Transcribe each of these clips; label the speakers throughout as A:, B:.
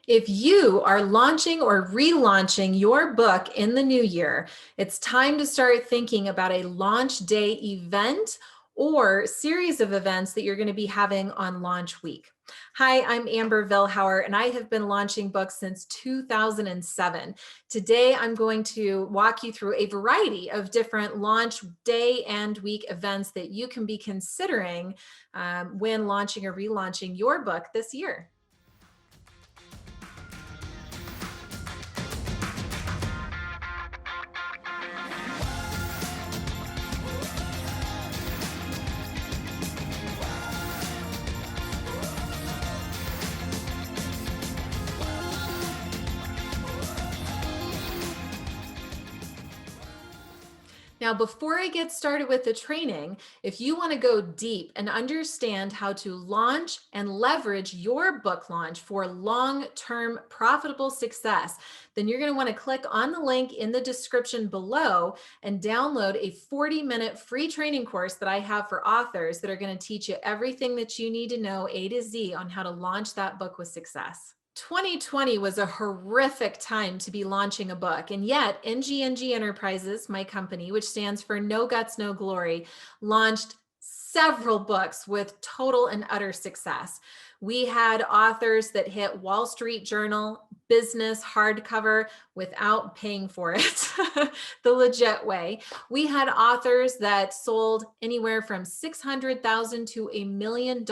A: If you are launching or relaunching your book in the new year, it's time to start thinking about a launch day event or series of events that you're going to be having on launch week. Hi, I'm Amber Vilhauer, and I have been launching books since 2007. Today, I'm going to walk you through a variety of different launch day and week events that you can be considering when launching or relaunching your book this year. Now, before I get started with the training, if you want to go deep and understand how to launch and leverage your book launch for long-term profitable success, then you're going to want to click on the link in the description below and download a 40-minute free training course that I have for authors that are going to teach you everything that you need to know A to Z on how to launch that book with success. 2020 was a horrific time to be launching a book, and yet NGNG Enterprises, my company, which stands for No Guts, No Glory, launched several books with total and utter success. We had authors that hit Wall Street Journal, business, hardcover without paying for it, the legit way. We had authors that sold anywhere from $600,000 to $1 million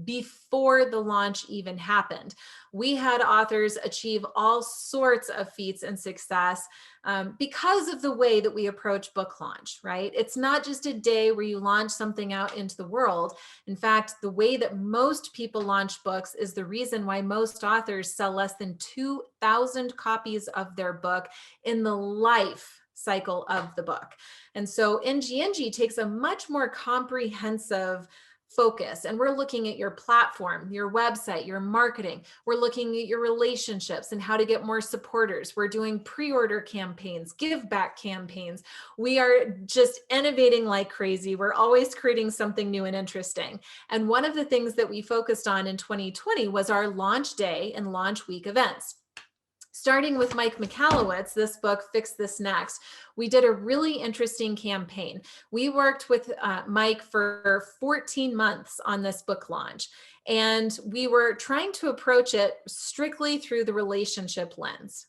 A: before the launch even happened. We had authors achieve all sorts of feats and success because of the way that we approach book launch, right? It's not just a day where you launch something out into the world. In fact, the way that most people launch books is the reason why most authors sell less than 2,000 copies of their book in the life cycle of the book. And so NGNG takes a much more comprehensive focus, and we're looking at your platform, your website, your marketing. We're looking at your relationships and how to get more supporters. We're doing pre-order campaigns, give back campaigns. We are just innovating like crazy. We're always creating something new and interesting. And one of the things that we focused on in 2020 was our launch day and launch week events. Starting with Mike Michalowicz, this book, Fix This Next, we did a really interesting campaign. We worked with Mike for 14 months on this book launch, and we were trying to approach it strictly through the relationship lens.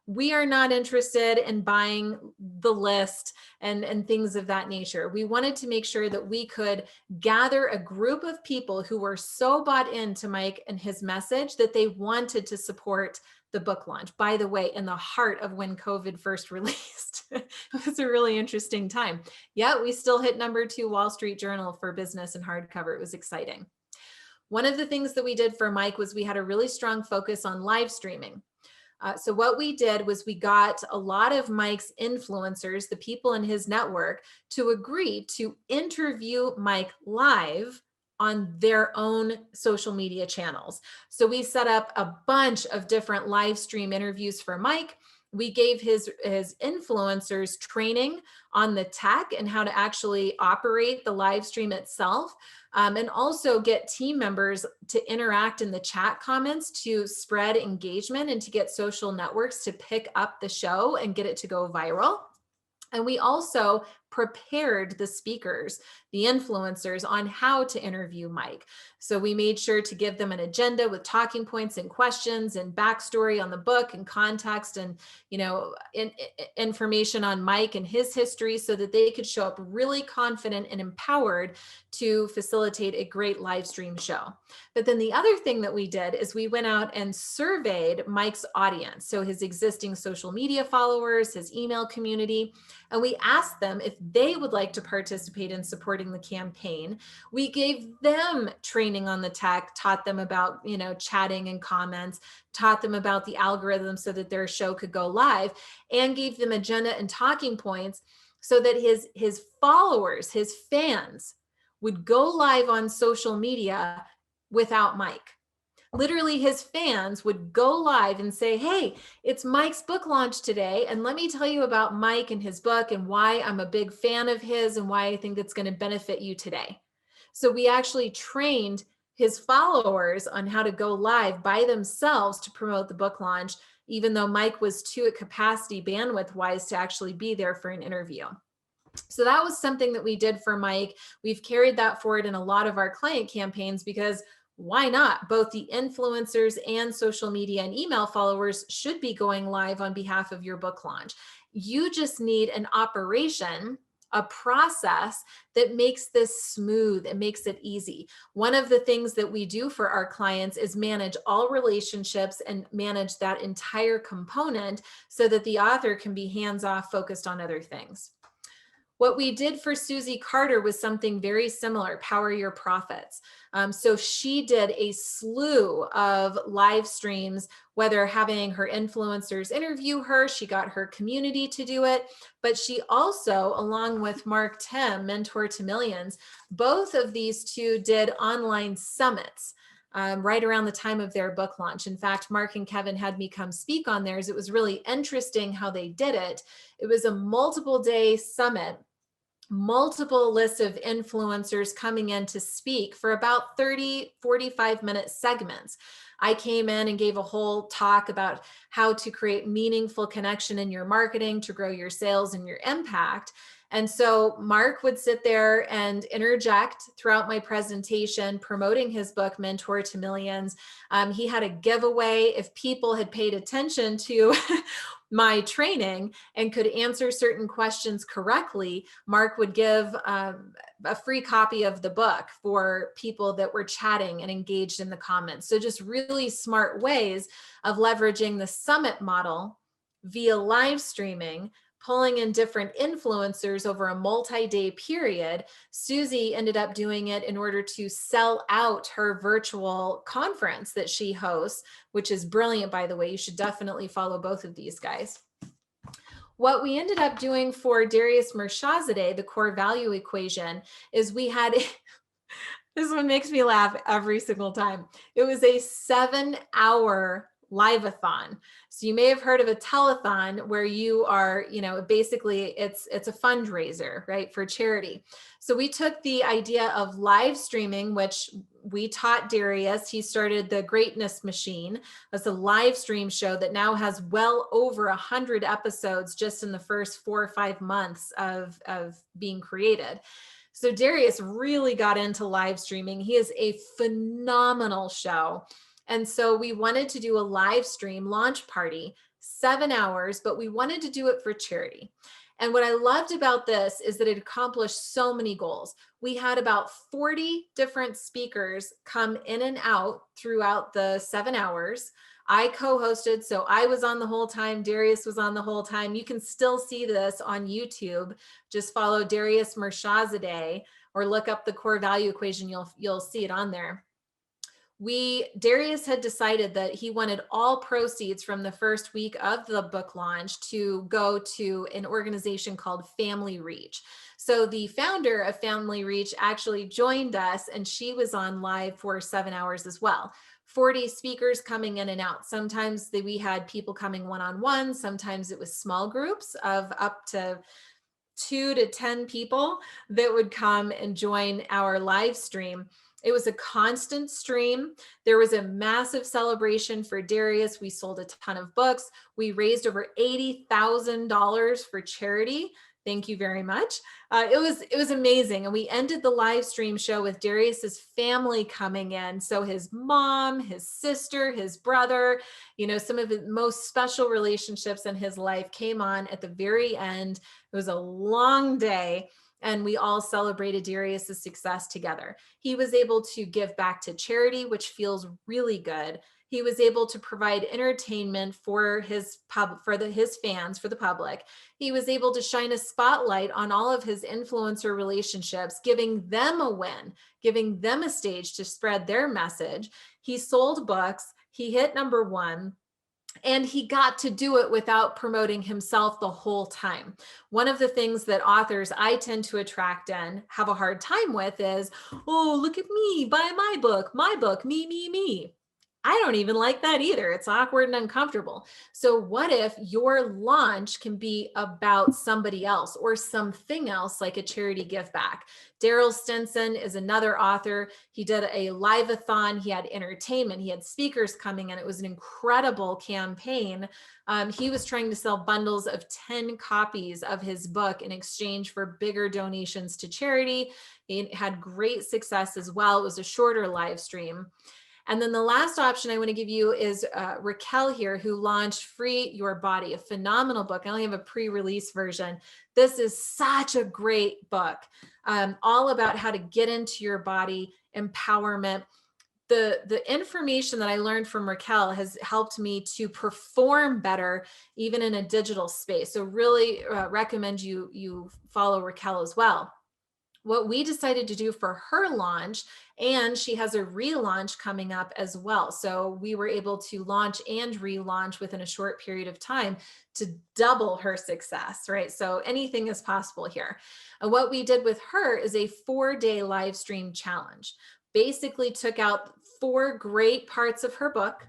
A: We are not interested in buying the list and things of that nature. We wanted to make sure that we could gather a group of people who were so bought into Mike and his message that they wanted to support the book launch. By the way, in the heart of when COVID first released. It was a really interesting time. Yeah, we still hit #2 Wall Street Journal for business and hardcover. It was exciting. One of the things that we did for Mike was we had a really strong focus on live streaming. So what we did was we got a lot of Mike's influencers, the people in his network, to agree to interview Mike live on their own social media channels. So we set up a bunch of different live stream interviews for Mike. We gave his influencers training on the tech and how to actually operate the live stream itself, and also get team members to interact in the chat comments to spread engagement and to get social networks to pick up the show and get it to go viral. And we also prepared the speakers, the influencers, on how to interview Mike. So we made sure to give them an agenda with talking points and questions and backstory on the book and context and, information on Mike and his history so that they could show up really confident and empowered to facilitate a great live stream show. But then the other thing that we did is we went out and surveyed Mike's audience. So his existing social media followers, his email community, and we asked them if they would like to participate in supporting the campaign. We gave them training on the tech, taught them about, chatting and comments, taught them about the algorithm so that their show could go live, and gave them agenda and talking points so that his followers, his fans, would go live on social media without Mike. Literally, his fans would go live and say, hey, it's Mike's book launch today, and let me tell you about Mike and his book and why I'm a big fan of his and why I think it's going to benefit you today. So we actually trained his followers on how to go live by themselves to promote the book launch, even though Mike was too at capacity bandwidth wise to actually be there for an interview. So that was something that we did for Mike. We've carried that forward in a lot of our client campaigns because why not? Both the influencers and social media and email followers should be going live on behalf of your book launch. You just need an operation, a process that makes this smooth and makes it easy. One of the things that we do for our clients is manage all relationships and manage that entire component so that the author can be hands-off, focused on other things. What we did for Susie Carter was something very similar, Power Your Profits. So she did a slew of live streams, whether having her influencers interview her, she got her community to do it, but she also, along with Mark Tim, Mentor to Millions, both of these two did online summits. Right around the time of their book launch. In fact, Mark and Kevin had me come speak on theirs. It was really interesting how they did it. It was a multiple day summit, multiple lists of influencers coming in to speak for about 30, 45-minute segments. I came in and gave a whole talk about how to create meaningful connection in your marketing to grow your sales and your impact. And so Mark would sit there and interject throughout my presentation, promoting his book, Mentor to Millions. He had a giveaway if people had paid attention to my training and could answer certain questions correctly. Mark would give a free copy of the book for people that were chatting and engaged in the comments. So just really smart ways of leveraging the summit model via live streaming, pulling in different influencers over a multi-day period. Susie ended up doing it in order to sell out her virtual conference that she hosts, which is brilliant, by the way. You should definitely follow both of these guys. What we ended up doing for Darius Mershazadeh, the core value equation, is we had, this one makes me laugh every single time. It was a 7-hour live-a-thon. So you may have heard of a telethon where you are, basically it's a fundraiser, right, for charity. So we took the idea of live streaming, which we taught Darius. He started the Greatness Machine. That's a live stream show that now has well over 100 episodes just in the first 4 or 5 months of being created. So Darius really got into live streaming. He is a phenomenal show. And so we wanted to do a live stream launch party, 7 hours, but we wanted to do it for charity. And what I loved about this is that it accomplished so many goals. We had about 40 different speakers come in and out throughout the 7 hours. I co-hosted, so I was on the whole time. Darius was on the whole time. You can still see this on YouTube. Just follow Darius Mershazadeh or look up the core value equation. You'll see it on there. Darius had decided that he wanted all proceeds from the first week of the book launch to go to an organization called Family Reach. So the founder of Family Reach actually joined us, and she was on live for 7 hours as well. 40 speakers coming in and out. Sometimes we had people coming one-on-one. Sometimes it was small groups of up to 2 to 10 people that would come and join our live stream. It was a constant stream. There was a massive celebration for Darius. We sold a ton of books. We raised over $80,000 for charity. Thank you very much. It was amazing. And we ended the live stream show with Darius's family coming in. So his mom, his sister, his brother, some of the most special relationships in his life came on at the very end. It was a long day. And we all celebrated Darius's success together. He was able to give back to charity, which feels really good. He was able to provide entertainment for his fans, for the public. He was able to shine a spotlight on all of his influencer relationships, giving them a win, giving them a stage to spread their message. He sold books. He hit #1. And he got to do it without promoting himself the whole time. One of the things that authors I tend to attract and have a hard time with is, oh, look at me, buy my book, me, me, me. I don't even like that either. It's awkward and uncomfortable. So, what if your launch can be about somebody else or something else, like a charity give back? Daryl Stinson is another author. He did a live-a-thon. He had entertainment. He had speakers coming, and it was an incredible campaign. He was trying to sell bundles of 10 copies of his book in exchange for bigger donations to charity. He had great success as well. It was a shorter live stream. And then the last option I want to give you is Raquel here, who launched Free Your Body, a phenomenal book. I only have a pre-release version. This is such a great book, all about how to get into your body, empowerment. The information that I learned from Raquel has helped me to perform better, even in a digital space. So really recommend you follow Raquel as well. What we decided to do for her launch, and she has a relaunch coming up as well. So we were able to launch and relaunch within a short period of time to double her success, right? So anything is possible here. And what we did with her is a 4-day live stream challenge. Basically took out 4 great parts of her book,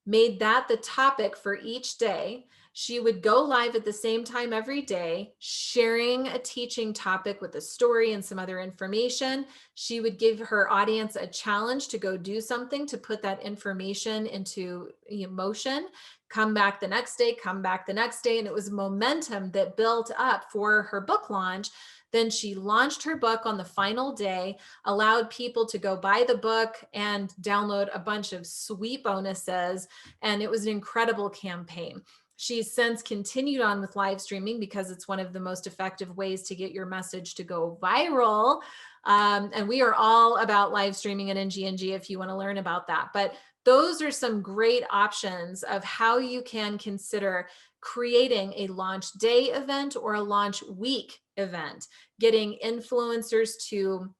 A: made that the topic for each day. She would go live at the same time every day, sharing a teaching topic with a story and some other information. She would give her audience a challenge to go do something to put that information into motion, come back the next day, come back the next day. And it was momentum that built up for her book launch. Then she launched her book on the final day, allowed people to go buy the book and download a bunch of sweet bonuses. And it was an incredible campaign. She's since continued on with live streaming because it's one of the most effective ways to get your message to go viral. And we are all about live streaming at NGNG if you want to learn about that. But those are some great options of how you can consider creating a launch day event or a launch week event, getting influencers to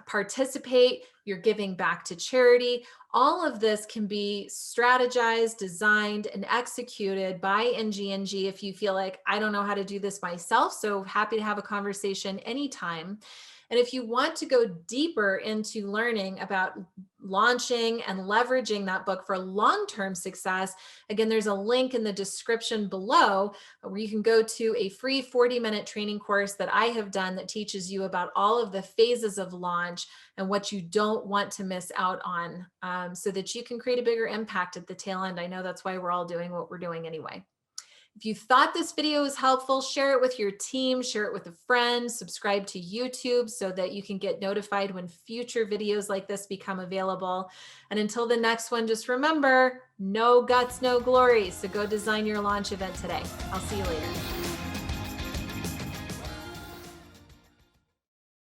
A: participate, you're giving back to charity. All of this can be strategized, designed, and executed by NGNG if you feel like, I don't know how to do this myself. So happy to have a conversation anytime. And if you want to go deeper into learning about launching and leveraging that book for long-term success, again, there's a link in the description below where you can go to a free 40-minute training course that I have done that teaches you about all of the phases of launch and what you don't want to miss out on, so that you can create a bigger impact at the tail end. I know that's why we're all doing what we're doing anyway. If you thought this video was helpful, share it with your team, share it with a friend, subscribe to YouTube so that you can get notified when future videos like this become available. And until the next one, just remember, no guts, no glory. So go design your launch event today. I'll see you later.